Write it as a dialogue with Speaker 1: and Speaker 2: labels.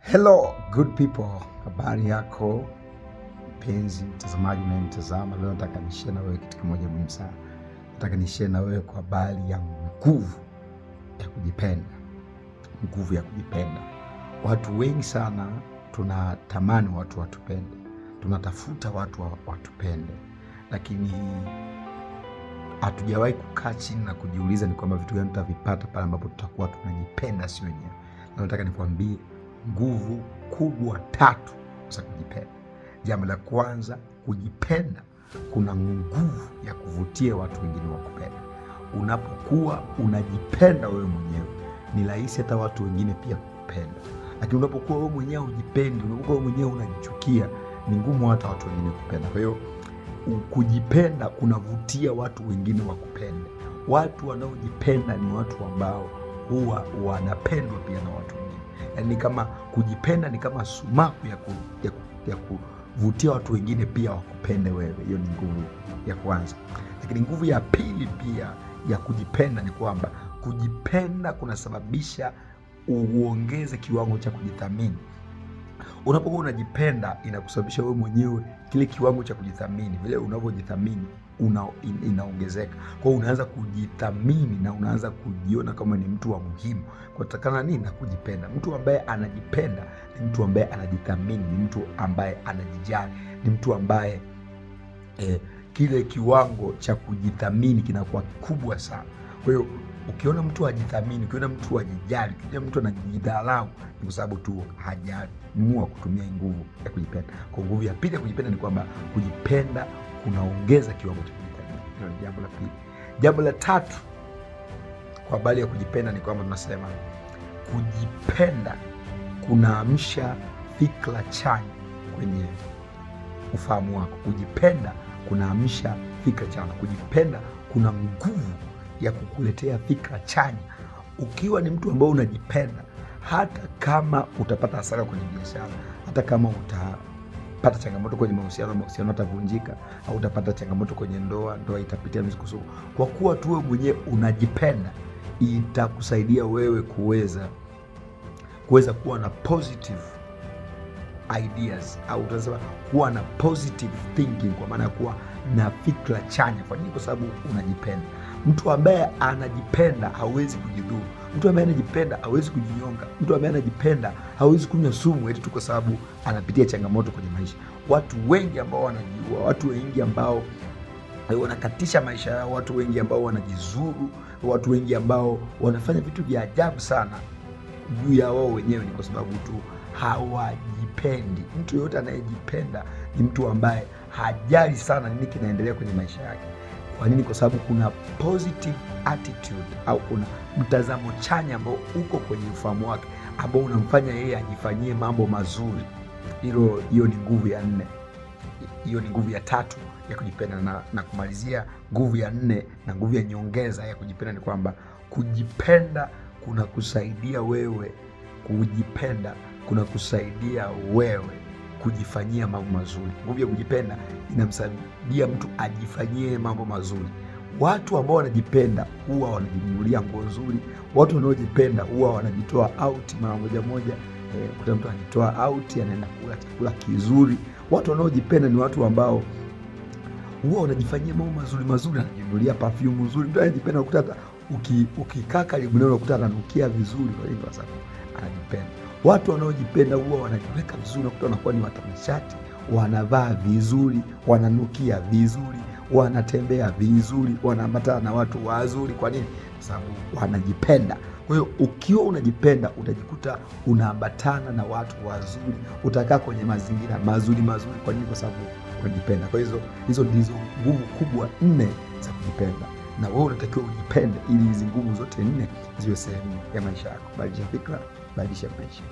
Speaker 1: Hello good people, habari yako mpenzi mtazamaji unayemtazama. Leo nataka nishare na wewe kitu kimoja muhimu sana. Nataka nishare na wewe kwa habari ya nguvu ya kujipenda. Nguvu ya kujipenda. Watu wengi sana tunatamani watu watupende, tunatafuta watu watupende, lakini hatujawahi kukaa chini na kujiuliza ni kwamba vitu gani tutavipata pale ambapo tutakuwa tunajipenda si wenyewe. Na nataka nikwambie nguvu kubwa 3 za kujipenda. Jambo la kwanza, kujipenda kuna nguvu ya kuvutia watu wengine wakupenda. Unapokuwa unajipenda wewe mwenyewe, ni rahisi hata watu wengine pia kukupenda. Lakini unapokuwa wewe mwenyewe hujipendi, unapokuwa wewe mwenyewe unajichukia, ni ngumu hata watu wengine kukupenda. Kwa hiyo kujipenda kunavutia watu wengine wakupende. Watu wanaojipenda ni watu ambao huwa wanapendwa pia na watu wengine. Yaani kama kujipenda ni kama sumaku ya kuvutia watu wengine pia wakupende wewe. Hiyo ni nguvu ya kwanza. Lakini nguvu ya pili pia ya kujipenda ni kwamba kujipenda kunasababisha uongeze kiwango cha kujithamini. Unapokuwa unajipenda inakusababisha wewe mwenyewe kile kiwango cha kujithamini, vile unavyojithamini inaongezeka. Kwa hiyo unaanza kujithamini na unaanza kujiona kama ni mtu wa muhimu. Kutokana nini? Na kujipenda. Mtu ambaye anajipenda ni mtu ambaye anajithamini, ni mtu ambaye anajijali, ni mtu ambaye kile kiwango cha kujithamini kinakuwa kubwa sana. Kwa hiyo ukiona mtu hajithamini, ukiona mtu hajijali, ukiona mtu anajidharau, ni kwa sababu tu hajaamua kutumia nguvu ya kujipenda. Kwa nguvu ya pili ya kujipenda ni kwamba kujipenda kunaongeza kiwango cha kujithamini. Hilo ni jambo la pili. Jambo la tatu kwa habari ya kujipenda ni kwamba tunasema kujipenda kunaamsha fikra chanya kwenye ufahamu wako. Kujipenda kunaamsha fikra chanya. Kujipenda kuna nguvu ya kukuletea fikra chanya. Ukiwa ni mtu ambaye unajipenda, hata kama utapata hasara kwenye biashara, hata kama utapata changamoto kwenye mahusiano yatavunjika, au utapata changamoto kwenye ndoa itapitia misukosuko, kwa kuwa tu wewe mwenyewe unajipenda, itakusaidia wewe kuweza kuwa na positive ideas, au utasema kuwa na positive thinking, kwa maana ya kuwa na fikra chanya. Kwa nini? Kwa sababu unajipenda. Mtu ambaye anajipenda hawezi kujidhuru. Mtu ambaye anajipenda hawezi kujinyonga. Mtu ambaye anajipenda hawezi kunywa sumu eti tu kwa sababu anapitia changamoto kwenye maisha. Watu wengi ambao wanajiua, watu wengi ambao wanakatisha maisha yao, watu wengi ambao wanajizuru, watu wengi ambao wanafanya vitu vya ajabu sana juu ya wao wenyewe, ni kwa sababu tu hawajipendi. Mtu yoyote anayejipenda ni mtu ambaye hajali sana nini kinaendelea kwenye maisha yake. Kwa nini? Kwa sababu kuna positive attitude, au kuna mtazamo chanya ambao uko kwenye ufahamu wake, ambao unamfanya yeye ajifanyie mambo mazuri. Hiyo ni nguvu ya 4. Hiyo ni nguvu ya 3 ya kujipenda. Na kumalizia, nguvu ya 4 na nguvu ya nyongeza ya kujipenda ni kwamba kujipenda kuna kusaidia wewe, kujipenda kuna kusaidia wewe kujifanyia mambo mazuri. Nguvu ya kujipenda inamsaidia mtu ajifanyie mambo mazuri. Watu ambao wanajipenda huwa wanajinunulia nguo nzuri. Watu wanaojipenda huwa wanajitoa out mara moja. Kuta mtu anajitoa out, anaenda kula chakula kizuri. Watu wanaojipenda ni watu ambao huwa wanajifanyia mambo mazuri, anajinunulia perfume nzuri. Mtu anajipenda ukuta ukikaa karibu naye unakuta ananukia vizuri, kwa sababu anajipenda. Watu wanaojipenda huwa wanajiweka vizuri, unakuta wanakuwa ni watanashati, wanavaa vizuri, wananukia vizuri, wanatembea vizuri, wanaambatana na watu wazuri. Kwa nini? Kwa sababu wanajipenda. Kwa hiyo ukiwa unajipenda utajikuta unaambatana na watu wazuri, utakaa kwenye mazingira mazuri. Kwa nini? Kwa sababu unajipenda. Kwa hizo ndizo nguvu kubwa 4 za kujipenda, na wewe unatakiwa ujipende ili hizi nguvu zote 4 ziwe sehemu ya maisha yako. Badilisha fikra, badilisha maisha.